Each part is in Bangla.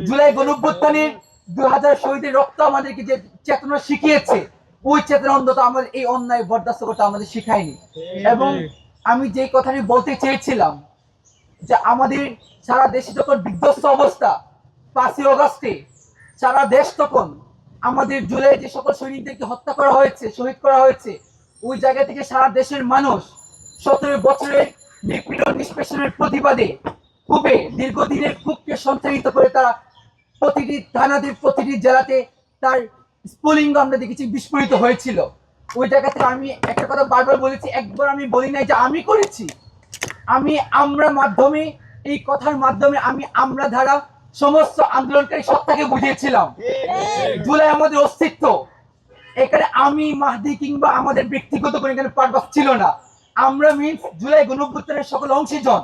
জুলাই গণঅভ্যুত্থানে 2000 শহীদের রক্ত আমাদেরকে যে চেতনা শিখিয়েছে, ওই চেতনা অন্তত আমাদের এই অন্যায় বরদাস্ত করতে আমাদের শিখায়নি। এবং আমি যে কথাটি বলতে চেয়েছিলাম যে আমাদের সারা দেশে যখন বিধ্বস্ত অবস্থা 5ই আগস্টে সারা দেশ তখন আমাদের জুলাই যে সকল সৈনিকদেরকে হত্যা করা হয়েছে, শহীদ করা হয়েছে, ওই জায়গা থেকে সারা দেশের মানুষ 17 বছরের নিপীড়ন নিষ্পেষণের প্রতিবাদে খুবই দীর্ঘদিনের ক্ষোভকে সঞ্চারিত করে তারা প্রতিটি থানাতে প্রতিটি জেলাতে তার স্ফুলিঙ্গ আমরা দেখেছি বিস্ফোরিত হয়েছিল। ওই জায়গা থেকে আমি একটা কথা বারবার বলেছি, একবার আমি বলি নাই যে আমি করেছি, আমরা মাধ্যমে এই কথার মাধ্যমে আমরা ধারা সমস্ত আন্দোলনকারী সত্তাকে বুঝিয়েছিলাম জুলাই আমাদের অস্তিত্ব। এখানে আমি মাহদি কিংবা আমাদের ব্যক্তিগত কোনো এখানে পারপাস ছিল না। আমরা মিন্স জুলাই গণঅভ্যুত্থানের সকল অংশীজন,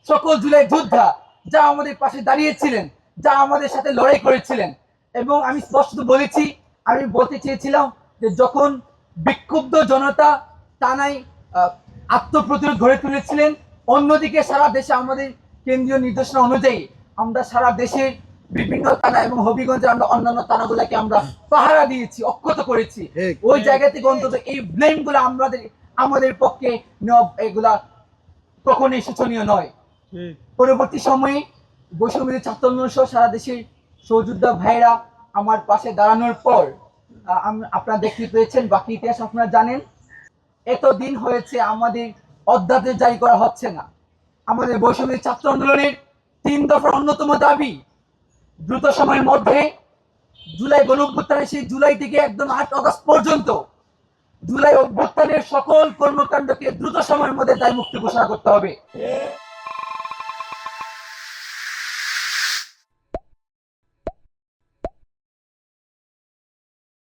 সকল জুলাই যোদ্ধা যা আমাদের পাশে দাঁড়িয়েছিলেন, যা আমাদের সাথে লড়াই করেছিলেন। এবং আমি স্পষ্ট বলেছি, আমি বলতে চেয়েছিলাম যে যখন বিক্ষুব্ধ জনতা টানাই আত্মপ্রতিরোধ গড়ে তুলেছিলেন, অন্যদিকে সারা দেশে আমাদের কেন্দ্রীয় নির্দেশনা অনুযায়ী আমরা সারা দেশের বিভিন্ন থানা এবং হবিগঞ্জে আমরা অন্যান্য থানাগুলোকে আমরা পাহারা দিয়েছি, অক্ষত করেছি। ওই জায়গা থেকে অন্তত এই ব্লেম গুলো আমাদের পক্ষে এগুলা কখনোই শোচনীয় নয়। পরবর্তী সময়ে বৈষম্য ছাত্র আন্দোলন সহ সারা দেশের সহযোদ্ধা ভাইরা আমার পাশে দাঁড়ানোর পর আপনারা দেখতে পেয়েছেন, বাকি ইতিহাস আপনারা জানেন। এতদিন হয়েছে আমাদের অধ্যাদেশ জারি করা হচ্ছে না। আমাদের বৈষম্য ছাত্র আন্দোলনের 3 দফার অন্যতম দাবি দ্রুত সময়ের মধ্যে জুলাই গণঅভ্যুত্থানে সেই জুলাই থেকে একদম 8 আগস্ট পর্যন্ত জুলাই অভ্যুত্থানের সকল কর্মকাণ্ডকে দ্রুত সময়ের মধ্যে দায়মুক্তি ঘোষণা করতে হবে।